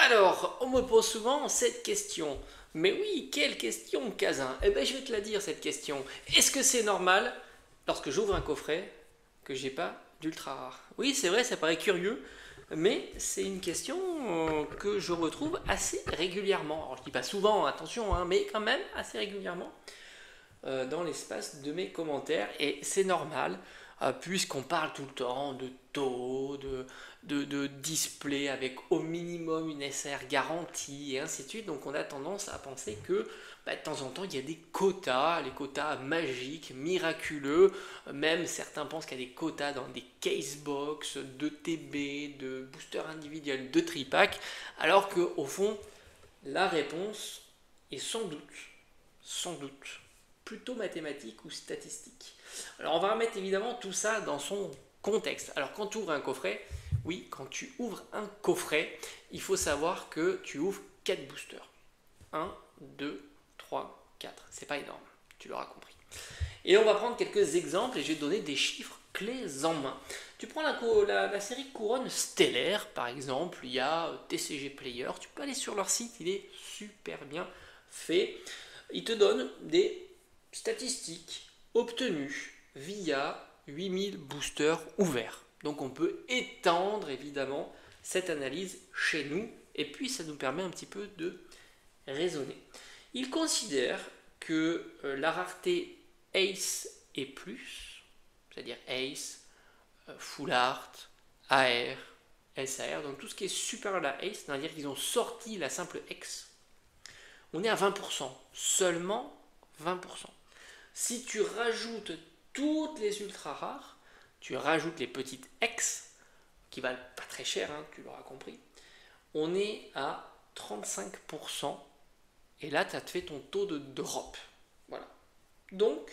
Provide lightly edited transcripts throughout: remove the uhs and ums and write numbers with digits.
Alors, on me pose souvent cette question. Mais oui, quelle question, Kazin? Eh bien, je vais te la dire, cette question. Est-ce que c'est normal, lorsque j'ouvre un coffret, que j'ai pas d'ultra rare? Oui, c'est vrai, ça paraît curieux, mais c'est une question que je retrouve assez régulièrement. Alors, je dis pas souvent, attention, hein, mais quand même assez régulièrement dans l'espace de mes commentaires. Et c'est normal, puisqu'on parle tout le temps de taux, de display avec au minimum une SR garantie et ainsi de suite. Donc on a tendance à penser que de temps en temps il y a des quotas, les quotas magiques, miraculeux. Même certains pensent qu'il y a des quotas dans des casebox, de TB, de boosters individuels, de tripack, alors qu'au fond la réponse est sans doute, plutôt mathématique ou statistique. Alors on va remettre évidemment tout ça dans son contexte. Alors quand tu ouvres un coffret, oui, quand tu ouvres un coffret, il faut savoir que tu ouvres 4 boosters. 1, 2, 3, 4. C'est pas énorme, tu l'auras compris. Et on va prendre quelques exemples et je vais te donner des chiffres clés en main. Tu prends la série Couronne Stellaire, par exemple, il y a TCG Player, tu peux aller sur leur site, il est super bien fait. Ils te donnent des statistiques obtenues via 8000 boosters ouverts. Donc on peut étendre évidemment cette analyse chez nous et puis ça nous permet un petit peu de raisonner. Ils considèrent que la rareté Ace et plus, c'est-à-dire Ace, Full Art, AR, SAR, donc tout ce qui est supérieur à la Ace, c'est-à-dire qu'ils ont sorti la simple X, on est à 20%, seulement 20%. Si tu rajoutes toutes les ultra rares, tu rajoutes les petites X, qui valent pas très cher, hein, tu l'auras compris, on est à 35%, et là tu as fait ton taux de drop. Voilà. Donc,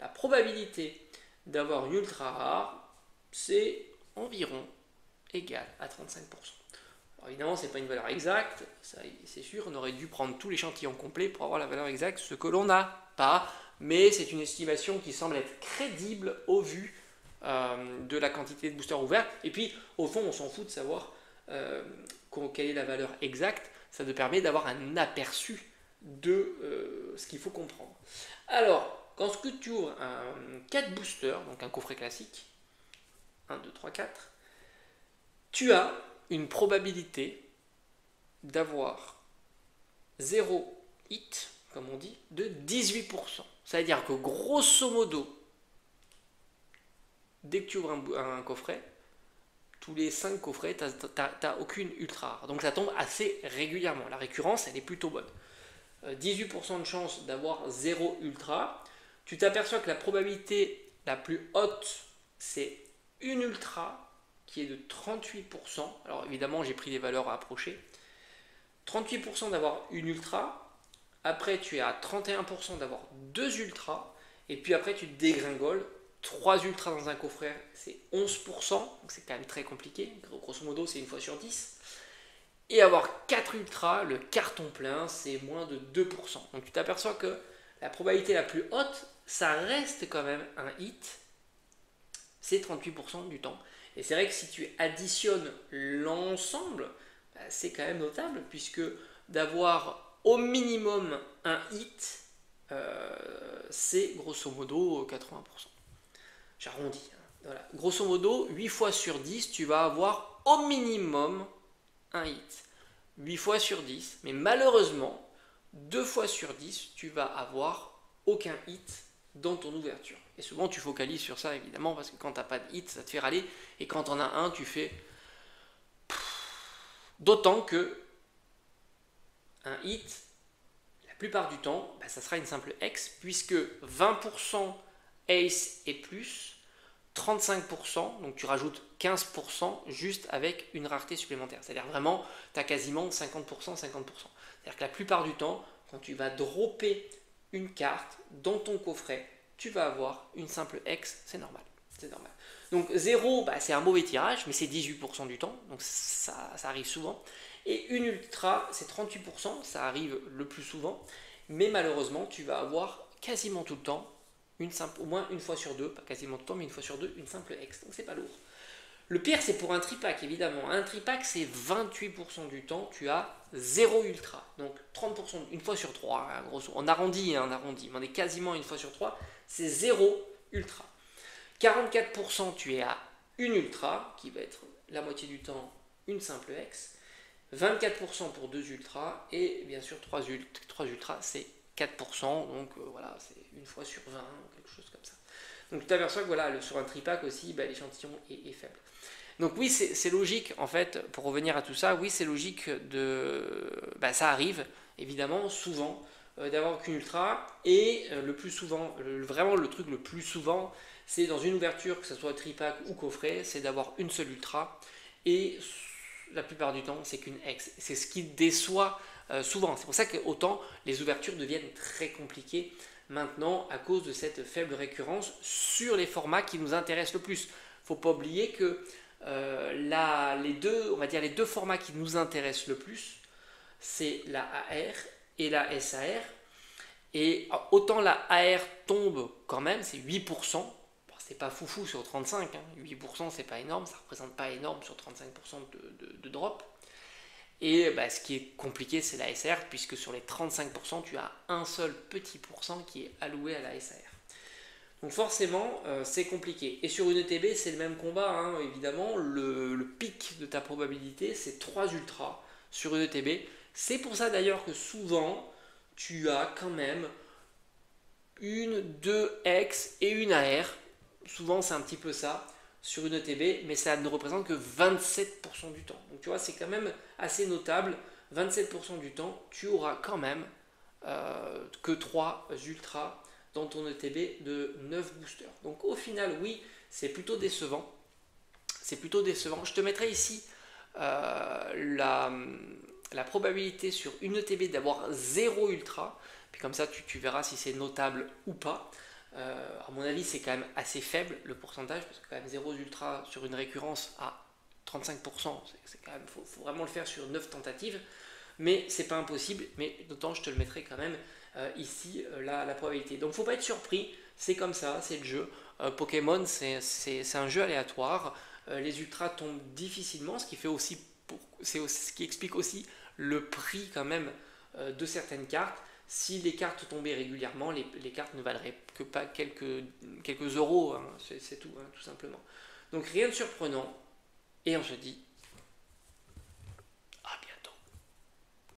la probabilité d'avoir une ultra rare, c'est environ égal à 35%. Alors évidemment, ce n'est pas une valeur exacte, c'est sûr, on aurait dû prendre tout l'échantillon complet pour avoir la valeur exacte, ce que l'on n'a pas, mais c'est une estimation qui semble être crédible au vu de la quantité de boosters ouverts. Et puis, au fond, on s'en fout de savoir quelle est la valeur exacte, ça te permet d'avoir un aperçu de ce qu'il faut comprendre. Alors, quand tu ouvres un 4 booster, donc un coffret classique, 1, 2, 3, 4, tu as une probabilité d'avoir 0 hit, comme on dit, de 18%. C'est-à-dire que grosso modo, dès que tu ouvres un coffret, tous les 5 coffrets, tu n'as aucune ultra rare. Donc ça tombe assez régulièrement. La récurrence, elle est plutôt bonne. 18% de chance d'avoir 0 ultra. Tu t'aperçois que la probabilité la plus haute, c'est une ultra qui est de 38%. Alors évidemment, j'ai pris les valeurs à approcher. 38% d'avoir une ultra. Après, tu es à 31% d'avoir 2 ultras. Et puis après, tu dégringoles. 3 ultras dans un coffret, c'est 11%. Donc c'est quand même très compliqué. Grosso modo, c'est une fois sur 10. Et avoir 4 ultras, le carton plein, c'est moins de 2%. Donc tu t'aperçois que la probabilité la plus haute, ça reste quand même un hit. C'est 38% du temps. Et c'est vrai que si tu additionnes l'ensemble, c'est quand même notable, puisque d'avoir au minimum un hit, c'est grosso modo 80%. J'arrondis. Hein. Voilà. Grosso modo, 8 fois sur 10, tu vas avoir au minimum un hit. 8 fois sur 10, mais malheureusement, 2 fois sur 10, tu vas avoir aucun hit dans ton ouverture. Et souvent, tu focalises sur ça, évidemment, parce que quand tu n'as pas de hit, ça te fait râler. Et quand tu en as un, tu fais... D'autant que un hit, la plupart du temps, ça sera une simple X, puisque 20% Ace et plus, 35%, donc tu rajoutes 15% juste avec une rareté supplémentaire. C'est-à-dire vraiment, tu as quasiment 50%, 50%. C'est-à-dire que la plupart du temps, quand tu vas dropper une carte dans ton coffret, tu vas avoir une simple X, c'est normal. C'est normal. Donc 0, c'est un mauvais tirage, mais c'est 18% du temps, donc ça arrive souvent. Et une ultra, c'est 38%, ça arrive le plus souvent, mais malheureusement, tu vas avoir quasiment tout le temps, au moins une fois sur deux, pas quasiment tout le temps, mais une fois sur deux, une simple X, donc c'est pas lourd. Le pire, c'est pour un tripack, évidemment. Un tripack, c'est 28% du temps, tu as 0 ultra. Donc 30%, une fois sur 3, hein, grosso. On arrondit, hein, on arrondit, mais on est quasiment une fois sur 3, c'est 0 ultra. 44%, tu es à une ultra, qui va être la moitié du temps une simple hex. 24% pour 2 ultras, et bien sûr 3 ultras, c'est 4%, donc voilà, c'est une fois sur 20, ou quelque chose comme ça. Donc tu t'aperçois que voilà, sur un tripack aussi, l'échantillon est faible. Donc oui, c'est logique, en fait, pour revenir à tout ça, oui, c'est logique ça arrive, évidemment, souvent, d'avoir qu'une ultra, et le plus souvent, vraiment le truc le plus souvent, c'est dans une ouverture, que ce soit tripack ou coffret, c'est d'avoir une seule ultra, et la plupart du temps, c'est qu'une hex. C'est ce qui déçoit souvent. C'est pour ça que autant les ouvertures deviennent très compliquées maintenant à cause de cette faible récurrence sur les formats qui nous intéressent le plus. Il ne faut pas oublier que les deux formats qui nous intéressent le plus, c'est la AR et la SAR. Et autant la AR tombe quand même, c'est 8%. Bon, c'est pas foufou sur 35, hein. 8% c'est pas énorme, ça représente pas énorme sur 35% de drop. Et ce qui est compliqué, c'est la SAR, puisque sur les 35%, tu as un seul petit pourcent qui est alloué à la SAR. Donc forcément, c'est compliqué. Et sur une ETB, c'est le même combat, hein, évidemment. Le pic de ta probabilité, c'est 3 ultras sur une ETB. C'est pour ça d'ailleurs que souvent, tu as quand même une, deux hex et une AR. Souvent, c'est un petit peu ça sur une ETB, mais ça ne représente que 27% du temps. Donc tu vois, c'est quand même assez notable. 27% du temps, tu auras quand même que 3 ultras dans ton ETB de 9 boosters. Donc au final, oui, c'est plutôt décevant. C'est plutôt décevant. Je te mettrai ici la probabilité sur une ETB d'avoir 0 ultra. Puis comme ça, tu verras si c'est notable ou pas. À mon avis, c'est quand même assez faible le pourcentage, parce que quand même 0 ultra sur une récurrence à 35%, c'est quand même, faut vraiment le faire sur 9 tentatives. Mais c'est pas impossible, mais d'autant je te le mettrai quand même ici la probabilité. Donc faut pas être surpris, c'est comme ça, c'est le jeu. Pokémon, c'est un jeu aléatoire. Les ultras tombent difficilement, ce qui fait aussi ce qui explique aussi le prix quand même de certaines cartes. Si les cartes tombaient régulièrement, les cartes ne valeraient que pas quelques euros, hein, c'est tout, hein, tout simplement. Donc rien de surprenant, et on se dit